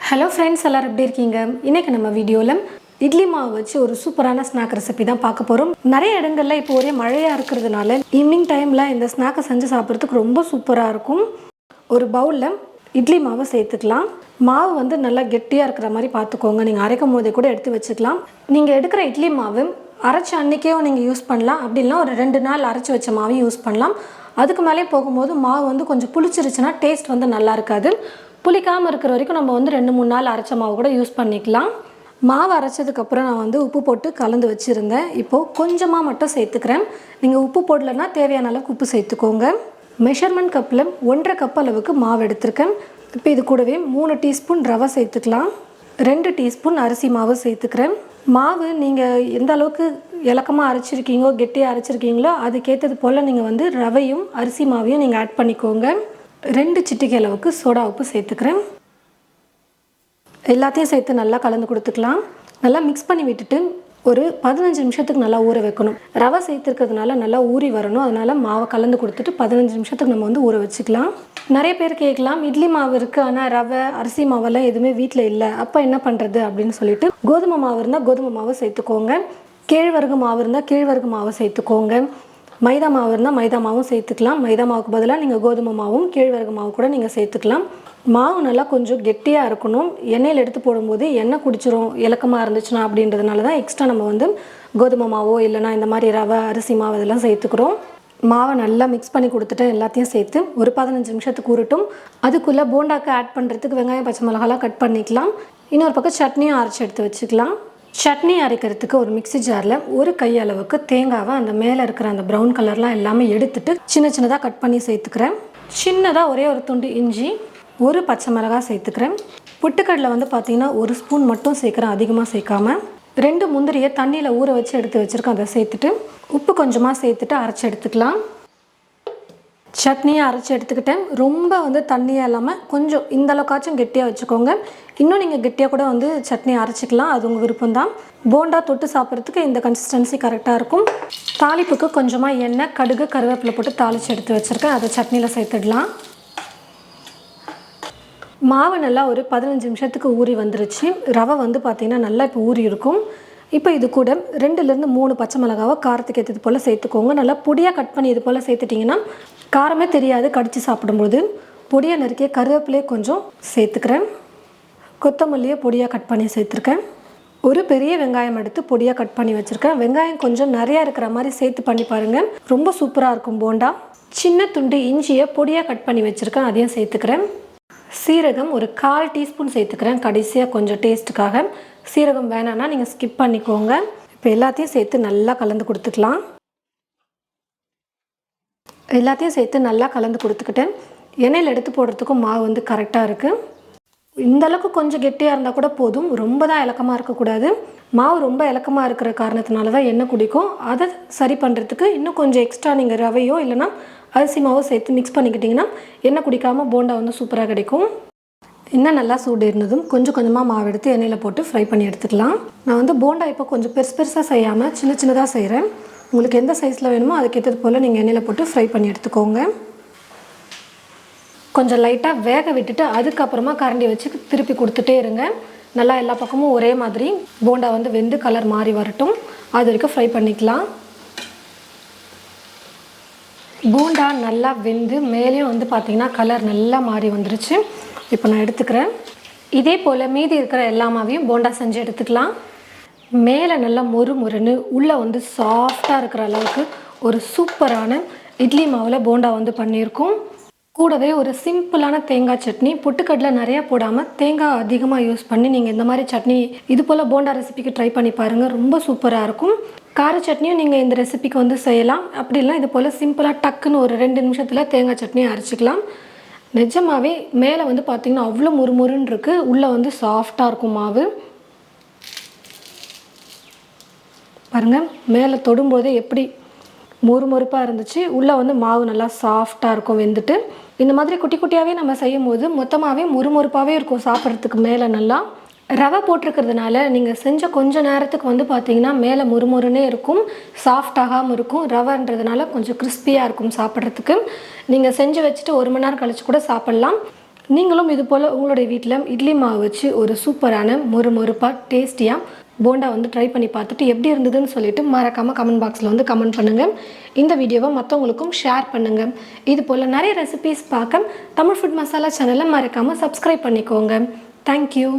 Hello friends, எல்லோரும் எப்படி இருக்கீங்க? இன்றைக்கி நம்ம வீடியோவில் இட்லி மாவு வச்சு ஒரு சூப்பரான ஸ்நாக் ரெசிபி தான் பார்க்க போகிறோம். நிறைய இடங்களில் இப்போ ஒரே மழையாக இருக்கிறதுனால ஈவினிங் டைமில் இந்த ஸ்நாக்கை செஞ்சு சாப்பிட்றதுக்கு ரொம்ப சூப்பராக இருக்கும். ஒரு பவுலில் இட்லி மாவை சேர்த்துக்கலாம். மாவு வந்து நல்லா கெட்டியாக இருக்கிற மாதிரி பார்த்துக்கோங்க. நீங்கள் அரைக்கும் போதே கூட எடுத்து வச்சுக்கலாம். நீங்கள் எடுக்கிற இட்லி மாவு அரைச்ச அன்றைக்கே நீங்கள் யூஸ் பண்ணலாம். அப்படின்னா ஒரு 2 நாள் அரைச்சி வச்ச மாவையும் யூஸ் பண்ணலாம். அதுக்கு மேலே போகும்போது மாவு வந்து கொஞ்சம் புளிச்சிருச்சுன்னா டேஸ்ட் வந்து நல்லா இருக்காது. புளிக்காமல் இருக்கிற வரைக்கும் நம்ம வந்து 2-3 நாள் அரைச்ச மாவு கூட யூஸ் பண்ணிக்கலாம். மாவு அரைச்சதுக்கப்புறம் நான் வந்து உப்பு போட்டு கலந்து வச்சுருந்தேன். இப்போது கொஞ்சமாக மட்டும் சேர்த்துக்கிறேன். நீங்கள் உப்பு போடலைன்னா தேவையான அளவுக்கு உப்பு சேர்த்துக்கோங்க. மெஷர்மெண்ட் கப்பில் 1.5 கப் அளவுக்கு மாவு எடுத்திருக்கேன். இப்போ இது கூடவே 3 டீஸ்பூன் ரவை சேர்த்துக்கலாம். 2 டீஸ்பூன் அரிசி மாவு சேர்த்துக்கிறேன். மாவு நீங்கள் எந்த அளவுக்கு இலக்கமாக அரைச்சிருக்கீங்களோ கெட்டியாக அரைச்சிருக்கீங்களோ அதுக்கேற்றது போல் நீங்கள் வந்து ரவையும் அரிசி மாவையும் நீங்கள் ஆட் பண்ணிக்கோங்க. 2 சிட்டிகை அளவுக்கு சோடா உப்பு சேர்த்துக்கிறேன். எல்லாத்தையும் சேர்த்து நல்லா கலந்து கொடுத்துக்கலாம். நல்லா மிக்ஸ் பண்ணி விட்டுட்டு ஒரு 15 நிமிஷத்துக்கு நல்லா ஊற வைக்கணும். ரவை சேர்த்துருக்கிறதுனால நல்லா ஊறி வரணும். அதனால் மாவை கலந்து கொடுத்துட்டு 15 நிமிஷத்துக்கு நம்ம வந்து ஊற வச்சுக்கலாம். நிறைய பேர் கேட்கலாம், இட்லி மாவு இருக்குது ஆனால் ரவை அரிசி மாவெல்லாம் எதுவுமே வீட்டில் இல்லை, அப்போ என்ன பண்ணுறது அப்படின்னு சொல்லிட்டு கோதுமை மாவு இருந்தால் கோதுமை மாவு சேர்த்துக்கோங்க. கேழ்வரகு மாவு இருந்தால் கேழ்வரகு மாவு சேர்த்துக்கோங்க. மைதா மாவு இருந்தால் மைதா மாவும் சேர்த்துக்கலாம். மைதா மாவுக்கு பதிலாக நீங்கள் கோதுமை மாவும் கேழ்வரகு மாவு கூட நீங்கள் சேர்த்துக்கலாம். மாவு நல்லா கொஞ்சம் கெட்டியாக இருக்கணும். எண்ணெயில் எடுத்து போடும்போது எண்ணெய் குடிச்சிரும் இலக்கமாக இருந்துச்சுன்னா அப்படின்றதுனால தான் எக்ஸ்ட்ரா நம்ம வந்து கோதுமை மாவோ இல்லைனா இந்த மாதிரி ரவை அரிசி மாவு இதெல்லாம் சேர்த்துக்கிறோம். மாவை நல்லா மிக்ஸ் பண்ணி கொடுத்துட்டு எல்லாத்தையும் சேர்த்து ஒரு 15 நிமிஷத்துக்கு ஊறட்டும். அதுக்குள்ளே போண்டாக்கு ஆட் பண்ணுறதுக்கு வெங்காயம் பச்சை மிளகாலாம் கட் பண்ணிக்கலாம். இன்னொரு பக்கம் சட்னியும் அரைச்சி எடுத்து வச்சுக்கலாம். சட்னி அரைக்கிறதுக்கு ஒரு மிக்ஸி ஜாரில் ஒரு கை அளவுக்கு தேங்காவை அந்த மேலே இருக்கிற அந்த ப்ரௌன் கலர்லாம் எல்லாமே எடுத்துட்டு சின்ன சின்னதாக கட் பண்ணி சேர்த்துக்கிறேன். சின்னதாக ஒரே ஒரு துண்டு இஞ்சி, ஒரு பச்சை மிளகாய் சேர்த்துக்கிறேன். புட்டுக்கடலை வந்து பார்த்திங்கன்னா 1 ஸ்பூன் மட்டும் சேர்க்குறேன், அதிகமாக சேர்க்காமல். 2 முந்திரியை தண்ணியில் ஊற வச்சு எடுத்து வச்சுருக்கேன். அதை சேர்த்துட்டு உப்பு கொஞ்சமாக சேர்த்துட்டு அரைச்சி எடுத்துக்கலாம். சட்னியை அரைச்சி எடுத்துக்கிட்டேன். ரொம்ப வந்து தண்ணியாக இல்லாமல் கொஞ்சம் இந்த அளவுக்காச்சும் கெட்டியாக வச்சுக்கோங்க. இன்னும் நீங்கள் கெட்டியாக கூட வந்து சட்னி அரைச்சிக்கலாம், அது உங்கள் விருப்பம்தான். போண்டா தொட்டு சாப்பிட்றதுக்கு இந்த கன்சிஸ்டன்சி கரெக்டாக இருக்கும். தாளிப்புக்கு கொஞ்சமாக எண்ணெய், கடுகு, கருவேப்பிலை போட்டு தாளித்து எடுத்து வச்சுருக்கேன். அதை சட்னியில் சேர்த்துடலாம். மாவு நல்லா ஒரு 15 நிமிஷத்துக்கு ஊறி வந்துருச்சு. ரவை வந்து பார்த்திங்கன்னா நல்லா இப்போ ஊறி இருக்கும். இப்போ இது கூட 2லேருந்து 3 பச்சை மிளகாவை காரத்துக்கு ஏற்றது போல் சேர்த்துக்கோங்க. நல்லா பொடியாக கட் பண்ணி இது போல் சேர்த்துட்டிங்கன்னா காரமே தெரியாது கடித்து சாப்பிடும்போது. பொடியாக நறுக்கிய கருவேப்பிலையே கொஞ்சம் சேர்த்துக்கிறேன். கொத்தமல்லியை பொடியாக கட் பண்ணி சேர்த்துருக்கேன். ஒரு பெரிய வெங்காயம் எடுத்து பொடியாக கட் பண்ணி வச்சுருக்கேன். வெங்காயம் கொஞ்சம் நிறையா இருக்கிற மாதிரி சேர்த்து பண்ணி பாருங்கள், ரொம்ப சூப்பராக இருக்கும் போண்டா. சின்ன துண்டு இஞ்சியை பொடியாக கட் பண்ணி வச்சுருக்கேன், அதையும் சேர்த்துக்கிறேன். சீரகம் ஒரு 1/4 டீஸ்பூன் சேர்த்துக்கிறேன், கடைசியாக கொஞ்சம் டேஸ்ட்டுக்காக. சீரகம் வேணான்னா நீங்கள் ஸ்கிப் பண்ணிக்கோங்க. இப்போ எல்லாத்தையும் சேர்த்து நல்லா கலந்து கொடுத்துக்கலாம். எல்லாத்தையும் சேர்த்து நல்லா கலந்து கொடுத்துக்கிட்டேன். எண்ணெயில் எடுத்து போடுறதுக்கும் மாவு வந்து கரெக்டாக இருக்குது. இந்தளவுக்கு கொஞ்சம் கெட்டியாக இருந்தால் கூட போதும், ரொம்ப தான் இலக்கமாக இருக்கக்கூடாது. மாவு ரொம்ப இலக்கமாக இருக்கிற காரணத்தினால தான் எண்ணெய் குடிக்கும். அதை சரி பண்ணுறதுக்கு இன்னும் கொஞ்சம் எக்ஸ்ட்ரா நீங்கள் ரவையோ இல்லைனா அரிசி மாவோ சேர்த்து மிக்ஸ் பண்ணிக்கிட்டிங்கன்னா எண்ணெய் குடிக்காமல் போண்டா வந்து சூப்பராக கிடைக்கும். இன்னும் நல்லா சூடு இருந்ததும் கொஞ்சம் கொஞ்சமாக மாவு எடுத்து எண்ணெயில் போட்டு ஃப்ரை பண்ணி எடுத்துக்கலாம். நான் வந்து போண்டா இப்போ கொஞ்சம் பெருசாக செய்யாமல் சின்ன சின்னதாக செய்கிறேன். உங்களுக்கு எந்த சைஸில் வேணுமோ அதுக்கேற்றது போல் நீங்கள் எண்ணெயில் போட்டு ஃப்ரை பண்ணி எடுத்துக்கோங்க. கொஞ்சம் லைட்டாக வேக விட்டுட்டு அதுக்கப்புறமா கரண்டி வச்சு திருப்பி கொடுத்துட்டே இருங்க. நல்லா எல்லா பக்கமும் ஒரே மாதிரி போண்டா வந்து வெந்து கலர் மாறி வரட்டும், அது வரைக்கும் ஃப்ரை பண்ணிக்கலாம். போண்டா நல்லா வெந்து மேலேயும் வந்து பார்த்திங்கன்னா கலர் நல்லா மாறி வந்துருச்சு. இப்போ நான் எடுத்துக்கிறேன். இதே போல் மீதி இருக்கிற எல்லா மாவையும் போண்டா செஞ்சு எடுத்துக்கலாம். மேலே நல்லா மொறுன்னு உள்ளே வந்து சாஃப்டாக இருக்கிற அளவுக்கு ஒரு சூப்பரான இட்லி மாவில் போண்டா வந்து பண்ணியிருக்கோம். கூடவே ஒரு சிம்பிளான தேங்காய் சட்னி, பொட்டுக்கடலை நிறையா போடாமல் தேங்காய் அதிகமாக யூஸ் பண்ணி நீங்கள் இந்த மாதிரி சட்னி இது போல் போண்டா ரெசிபிக்கு ட்ரை பண்ணி பாருங்கள், ரொம்ப சூப்பராக இருக்கும். கார சட்னியும் நீங்கள் இந்த ரெசிபிக்கு வந்து செய்யலாம். அப்படிலாம் இது போல் சிம்பிளாக டக்குன்னு ஒரு 2 நிமிஷத்தில் தேங்காய் சட்னியை அரைச்சிக்கலாம். நிஜமாகவே மேலே வந்து பார்த்திங்கன்னா அவ்வளோ முறுமுறுன்னு இருக்குது, உள்ளே வந்து சாஃப்டாக இருக்கும் மாவு. பாருங்கள், மேலே தொடும்போதே எப்படி மொறுமொறுப்பாக இருந்துச்சு, உள்ளே வந்து மாவு நல்லா சாஃப்டாக இருக்கும் வெந்துட்டு. இந்த மாதிரி குட்டி குட்டியாகவே நம்ம செய்யும் போது மொத்தமாகவே மொறுமொறுப்பாகவே இருக்கும் சாப்பிட்றதுக்கு. மேலே நல்லா ரவை போட்டிருக்கிறதுனால நீங்கள் செஞ்ச கொஞ்சம் நேரத்துக்கு வந்து பார்த்திங்கன்னா மேலே முறுமுறுனே இருக்கும், சாஃப்டாகாமல் இருக்கும். ரவைன்றதுனால கொஞ்சம் கிறிஸ்பியாக இருக்கும் சாப்பிட்றதுக்கு. நீங்கள் செஞ்சு வச்சுட்டு 1 மணி நேரம் கழிச்சு கூட சாப்பிட்லாம். நீங்களும் இது போல் உங்களுடைய வீட்டில் இட்லி மாவு வச்சு ஒரு சூப்பரான மொறுமொறுப்பாக டேஸ்டியாக போண்டா வந்து ட்ரை பண்ணி பார்த்துட்டு எப்படி இருந்ததுன்னு சொல்லிட்டு மறக்காமல் கமெண்ட் பாக்ஸில் வந்து கமெண்ட் பண்ணுங்கள். இந்த வீடியோவை மற்றவங்களுக்கும் ஷேர் பண்ணுங்கள். இது போல் நிறைய ரெசிபீஸ் பார்க்க தமிழ் ஃபுட் மசாலா சேனலை மறக்காமல் சப்ஸ்கிரைப் பண்ணிக்கோங்க. தேங்க்யூ.